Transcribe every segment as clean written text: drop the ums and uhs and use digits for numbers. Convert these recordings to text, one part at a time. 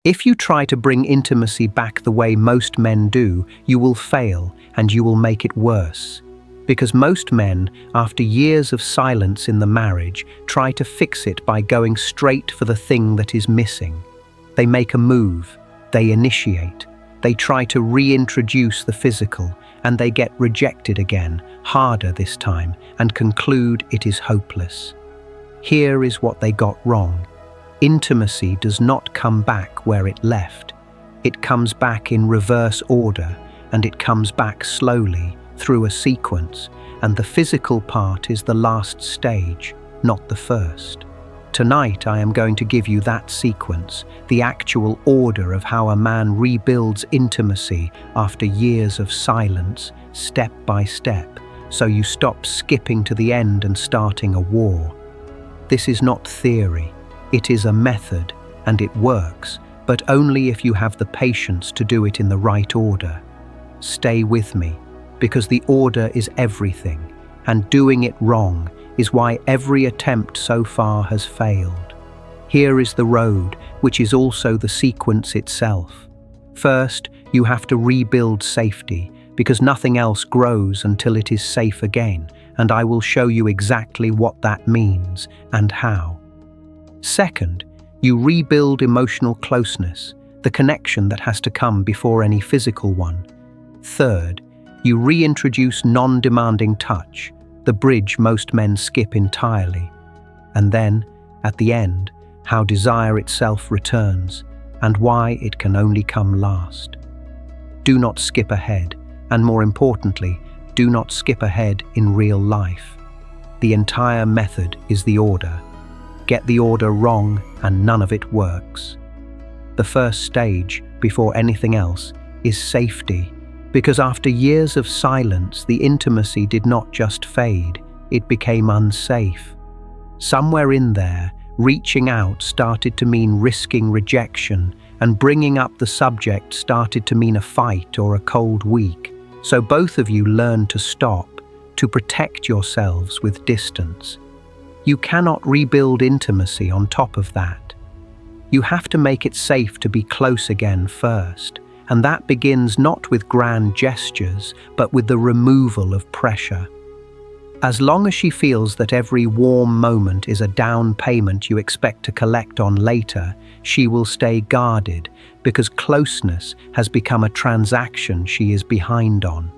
If you try to bring intimacy back the way most men do, you will fail and you will make it worse. Because most men, after years of silence in the marriage, try to fix it by going straight for the thing that is missing. They make a move, they initiate, they try to reintroduce the physical, and they get rejected again, harder this time, and conclude it is hopeless. Here is what they got wrong. Intimacy does not come back where it left. It comes back in reverse order, and it comes back slowly, through a sequence, and the physical part is the last stage, not the first. Tonight I am going to give you that sequence, the actual order of how a man rebuilds intimacy after years of silence, step by step, so you stop skipping to the end and starting a war. This is not theory. It is a method, and it works, but only if you have the patience to do it in the right order. Stay with me, because the order is everything, and doing it wrong is why every attempt so far has failed. Here is the road, which is also the sequence itself. First, you have to rebuild safety, because nothing else grows until it is safe again, and I will show you exactly what that means and how. Second, you rebuild emotional closeness, the connection that has to come before any physical one. Third, you reintroduce non-demanding touch, the bridge most men skip entirely. And then, at the end, how desire itself returns, and why it can only come last. Do not skip ahead, and more importantly, do not skip ahead in real life. The entire method is the order. Get the order wrong and none of it works. The first stage, before anything else, is safety, because after years of silence, the intimacy did not just fade, it became unsafe. Somewhere in there, reaching out started to mean risking rejection, and bringing up the subject started to mean a fight or a cold week. So both of you learned to stop, to protect yourselves with distance. You cannot rebuild intimacy on top of that. You have to make it safe to be close again first, and that begins not with grand gestures, but with the removal of pressure. As long as she feels that every warm moment is a down payment you expect to collect on later, she will stay guarded, because closeness has become a transaction she is behind on.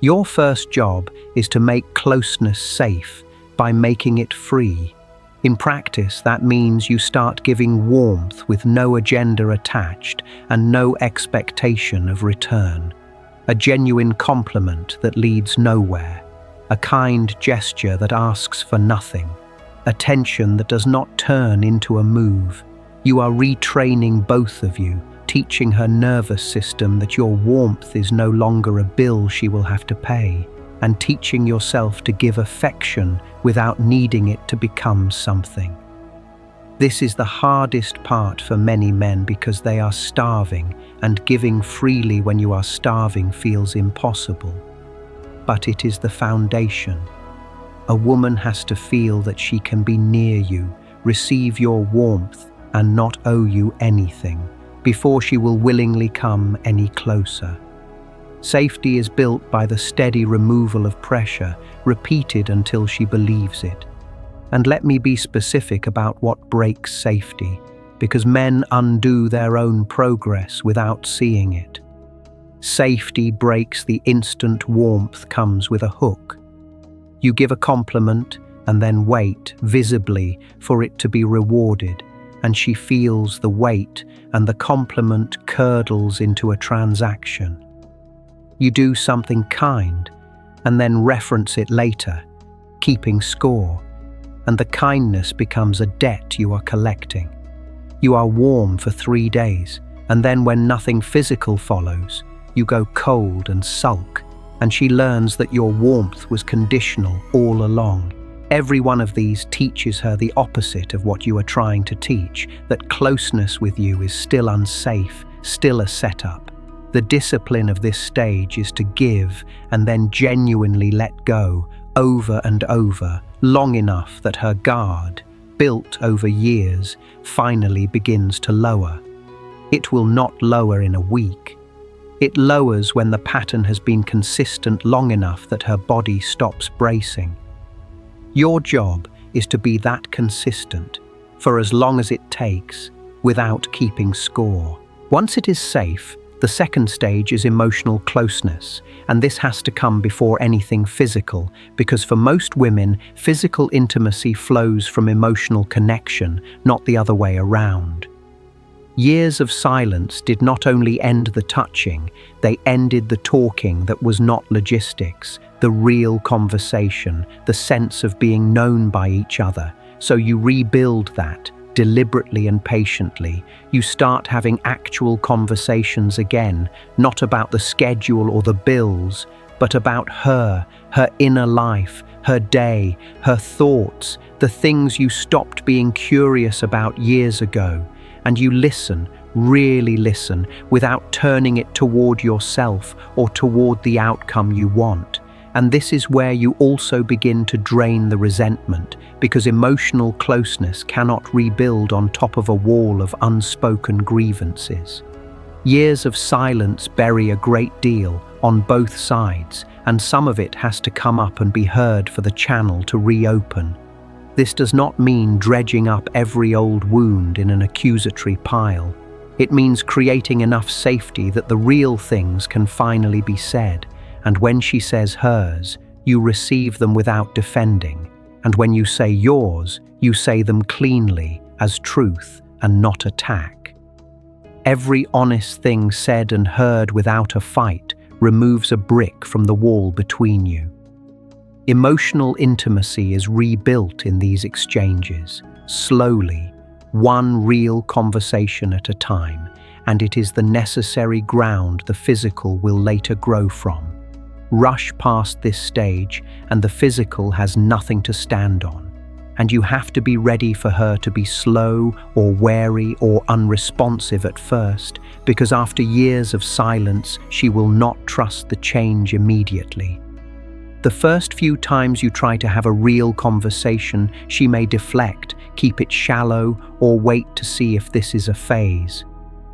Your first job is to make closeness safe, by making it free. In practice, that means you start giving warmth with no agenda attached and no expectation of return. A genuine compliment that leads nowhere. A kind gesture that asks for nothing. Attention that does not turn into a move. You are retraining both of you, teaching her nervous system that your warmth is no longer a bill she will have to pay, and teaching yourself to give affection without needing it to become something. This is the hardest part for many men because they are starving, and giving freely when you are starving feels impossible. But it is the foundation. A woman has to feel that she can be near you, receive your warmth, and not owe you anything, before she will willingly come any closer. Safety is built by the steady removal of pressure, repeated until she believes it. And let me be specific about what breaks safety, because men undo their own progress without seeing it. Safety breaks the instant warmth comes with a hook. You give a compliment and then wait, visibly, for it to be rewarded, and she feels the weight, and the compliment curdles into a transaction. You do something kind, and then reference it later, keeping score, and the kindness becomes a debt you are collecting. You are warm for 3 days, and then when nothing physical follows, you go cold and sulk, and she learns that your warmth was conditional all along. Every one of these teaches her the opposite of what you are trying to teach, that closeness with you is still unsafe, still a setup. The discipline of this stage is to give and then genuinely let go, over and over, long enough that her guard, built over years, finally begins to lower. It will not lower in a week. It lowers when the pattern has been consistent long enough that her body stops bracing. Your job is to be that consistent for as long as it takes, without keeping score. Once it is safe, the second stage is emotional closeness, and this has to come before anything physical, because for most women, physical intimacy flows from emotional connection, not the other way around. Years of silence did not only end the touching, they ended the talking that was not logistics, the real conversation, the sense of being known by each other. So you rebuild that, deliberately and patiently. You start having actual conversations again, not about the schedule or the bills, but about her inner life, her day, her thoughts, the things you stopped being curious about years ago. And you listen, really listen, without turning it toward yourself or toward the outcome you want. And this is where you also begin to drain the resentment, because emotional closeness cannot rebuild on top of a wall of unspoken grievances. Years of silence bury a great deal on both sides, and some of it has to come up and be heard for the channel to reopen. This does not mean dredging up every old wound in an accusatory pile. It means creating enough safety that the real things can finally be said. And when she says hers, you receive them without defending. And when you say yours, you say them cleanly, as truth and not attack. Every honest thing said and heard without a fight removes a brick from the wall between you. Emotional intimacy is rebuilt in these exchanges, slowly, one real conversation at a time, and it is the necessary ground the physical will later grow from. Rush past this stage, and the physical has nothing to stand on, and you have to be ready for her to be slow or wary or unresponsive at first, because after years of silence, she will not trust the change immediately. The first few times you try to have a real conversation, she may deflect, keep it shallow, or wait to see if this is a phase.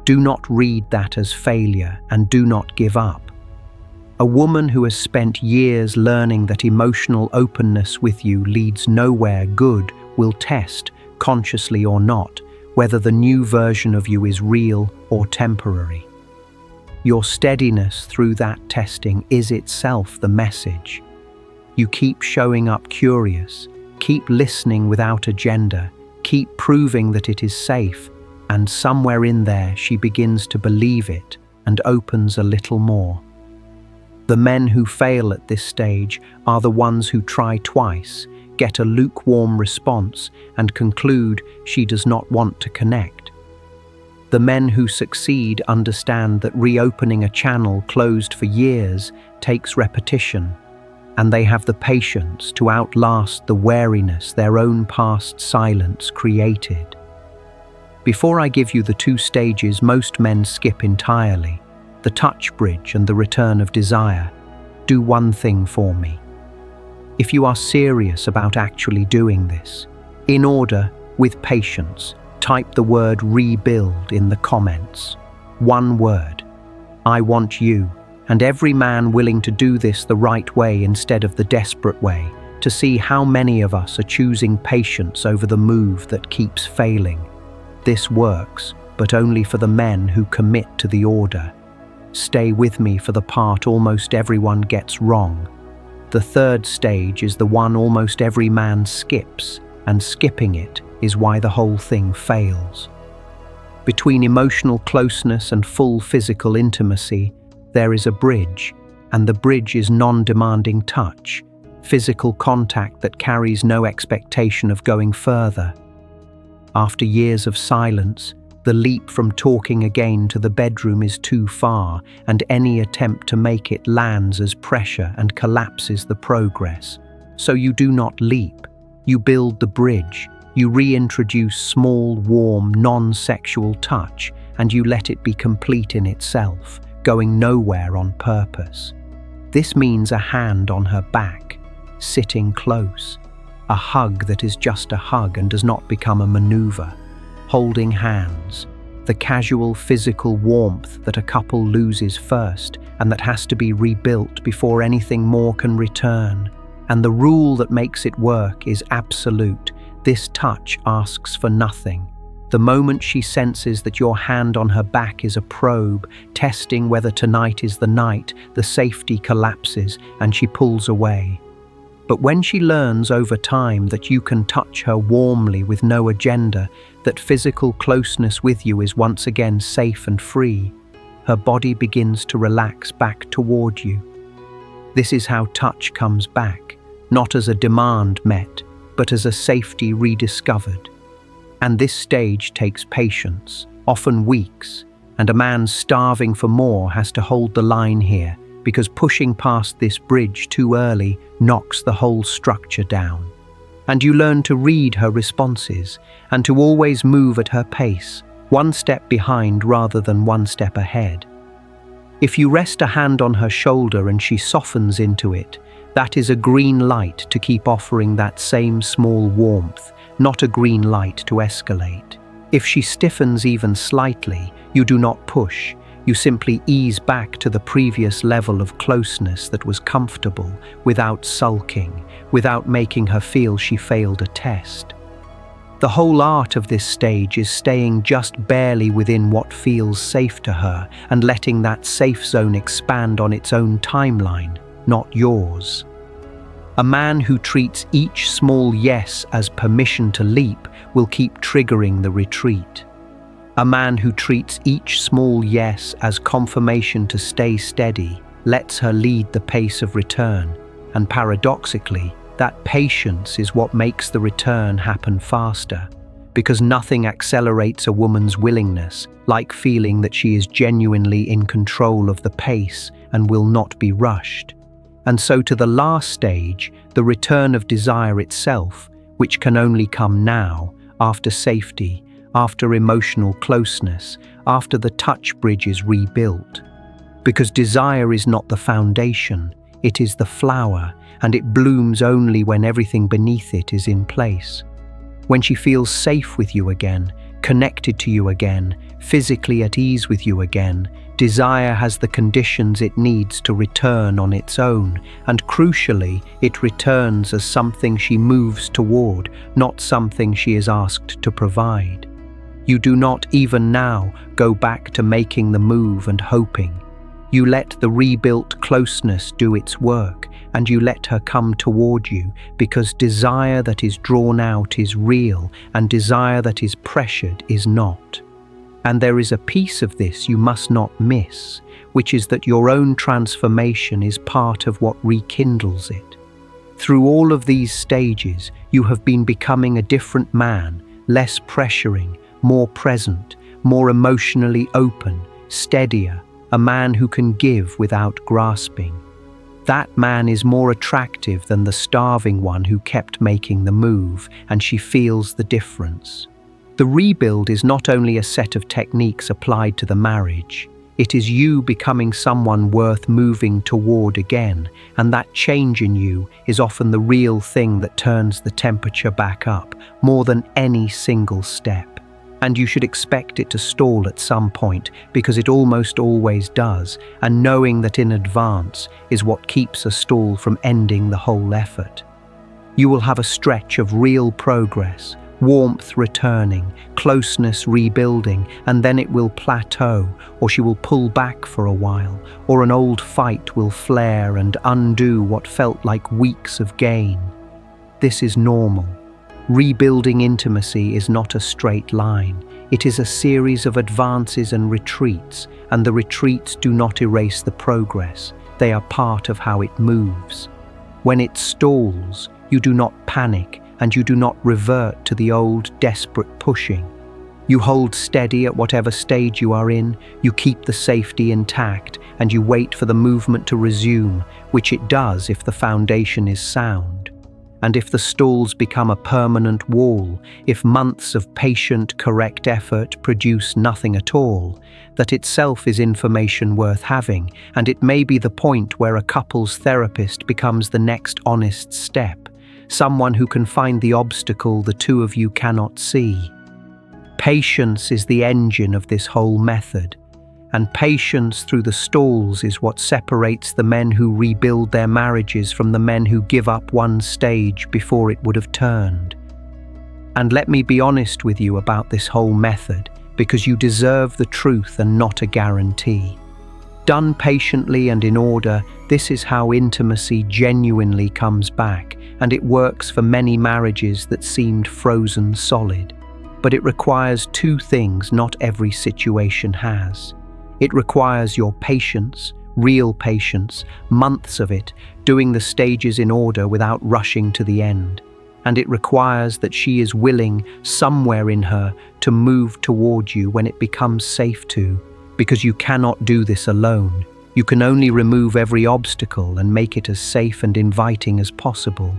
Do not read that as failure, and do not give up. A woman who has spent years learning that emotional openness with you leads nowhere good will test, consciously or not, whether the new version of you is real or temporary. Your steadiness through that testing is itself the message. You keep showing up curious, keep listening without agenda, keep proving that it is safe, and somewhere in there she begins to believe it and opens a little more. The men who fail at this stage are the ones who try twice, get a lukewarm response, and conclude she does not want to connect. The men who succeed understand that reopening a channel closed for years takes repetition, and they have the patience to outlast the wariness their own past silence created. Before I give you the two stages most men skip entirely, the touch bridge and the return of desire, do one thing for me. If you are serious about actually doing this, in order, with patience, type the word rebuild in the comments. One word. I want you, and every man willing to do this the right way instead of the desperate way, to see how many of us are choosing patience over the move that keeps failing. This works, but only for the men who commit to the order. Stay with me for the part almost everyone gets wrong. The third stage is the one almost every man skips, and skipping it is why the whole thing fails. Between emotional closeness and full physical intimacy, there is a bridge, and the bridge is non-demanding touch, physical contact that carries no expectation of going further. After years of silence, the leap from talking again to the bedroom is too far, and any attempt to make it lands as pressure and collapses the progress. So you do not leap. You build the bridge. You reintroduce small, warm, non-sexual touch, and you let it be complete in itself, going nowhere on purpose. This means a hand on her back, sitting close, a hug that is just a hug and does not become a maneuver, holding hands, the casual physical warmth that a couple loses first and that has to be rebuilt before anything more can return. And the rule that makes it work is absolute. This touch asks for nothing. The moment she senses that your hand on her back is a probe, testing whether tonight is the night, the safety collapses and she pulls away. But when she learns over time that you can touch her warmly with no agenda, that physical closeness with you is once again safe and free, her body begins to relax back toward you. This is how touch comes back, not as a demand met, but as a safety rediscovered. And this stage takes patience, often weeks, and a man starving for more has to hold the line here, because pushing past this bridge too early knocks the whole structure down. And you learn to read her responses and to always move at her pace, one step behind rather than one step ahead. If you rest a hand on her shoulder and she softens into it, that is a green light to keep offering that same small warmth, not a green light to escalate. If she stiffens even slightly, you do not push. You simply ease back to the previous level of closeness that was comfortable, without sulking, without making her feel she failed a test. The whole art of this stage is staying just barely within what feels safe to her and letting that safe zone expand on its own timeline, not yours. A man who treats each small yes as permission to leap will keep triggering the retreat. A man who treats each small yes as confirmation to stay steady lets her lead the pace of return, and paradoxically, that patience is what makes the return happen faster, because nothing accelerates a woman's willingness like feeling that she is genuinely in control of the pace and will not be rushed. And so to the last stage, the return of desire itself, which can only come now, after safety, after emotional closeness, after the touch bridge is rebuilt. Because desire is not the foundation, it is the flower, and it blooms only when everything beneath it is in place. When she feels safe with you again, connected to you again, physically at ease with you again, desire has the conditions it needs to return on its own, and crucially, it returns as something she moves toward, not something she is asked to provide. You do not even now go back to making the move and hoping. You let the rebuilt closeness do its work, and you let her come toward you, because desire that is drawn out is real, and desire that is pressured is not. And there is a piece of this you must not miss, which is that your own transformation is part of what rekindles it. Through all of these stages, you have been becoming a different man, less pressuring, more present, more emotionally open, steadier, a man who can give without grasping. That man is more attractive than the starving one who kept making the move, and she feels the difference. The rebuild is not only a set of techniques applied to the marriage, it is you becoming someone worth moving toward again, and that change in you is often the real thing that turns the temperature back up, more than any single step. And you should expect it to stall at some point, because it almost always does, and knowing that in advance is what keeps a stall from ending the whole effort. You will have a stretch of real progress, warmth returning, closeness rebuilding, and then it will plateau, or she will pull back for a while, or an old fight will flare and undo what felt like weeks of gain. This is normal. Rebuilding intimacy is not a straight line. It is a series of advances and retreats, and the retreats do not erase the progress. They are part of how it moves. When it stalls, you do not panic, and you do not revert to the old desperate pushing. You hold steady at whatever stage you are in, you keep the safety intact, and you wait for the movement to resume, which it does if the foundation is sound. And if the stalls become a permanent wall, if months of patient, correct effort produce nothing at all, that itself is information worth having, and it may be the point where a couple's therapist becomes the next honest step, someone who can find the obstacle the two of you cannot see. Patience is the engine of this whole method, and patience through the stalls is what separates the men who rebuild their marriages from the men who give up one stage before it would have turned. And let me be honest with you about this whole method, because you deserve the truth and not a guarantee. Done patiently and in order, this is how intimacy genuinely comes back, and it works for many marriages that seemed frozen solid. But it requires two things not every situation has. It requires your patience, real patience, months of it, doing the stages in order without rushing to the end. And it requires that she is willing, somewhere in her, to move toward you when it becomes safe to, because you cannot do this alone. You can only remove every obstacle and make it as safe and inviting as possible.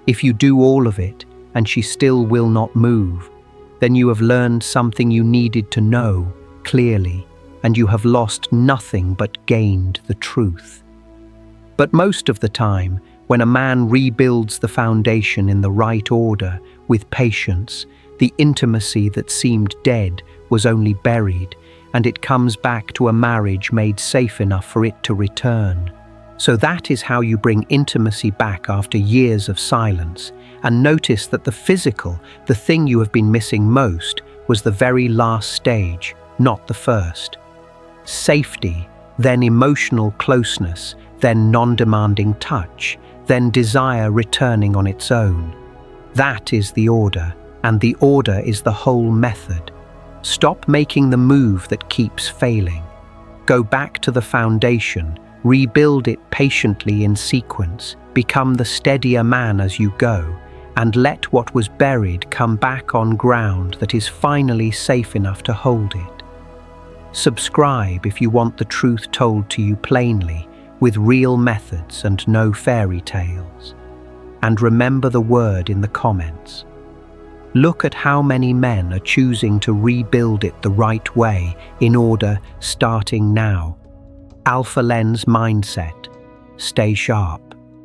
If you do all of it, and she still will not move, then you have learned something you needed to know, clearly, and you have lost nothing but gained the truth. But most of the time, when a man rebuilds the foundation in the right order, with patience, the intimacy that seemed dead was only buried, and it comes back to a marriage made safe enough for it to return. So that is how you bring intimacy back after years of silence. And notice that the physical, the thing you have been missing most, was the very last stage, not the first. Safety, then emotional closeness, then non-demanding touch, then desire returning on its own. That is the order, and the order is the whole method. Stop making the move that keeps failing. Go back to the foundation, rebuild it patiently in sequence, become the steadier man as you go, and let what was buried come back on ground that is finally safe enough to hold it. Subscribe if you want the truth told to you plainly, with real methods and no fairy tales. And remember the word in the comments. Look at how many men are choosing to rebuild it the right way in order, starting now. Alpha Lens mindset. Stay sharp.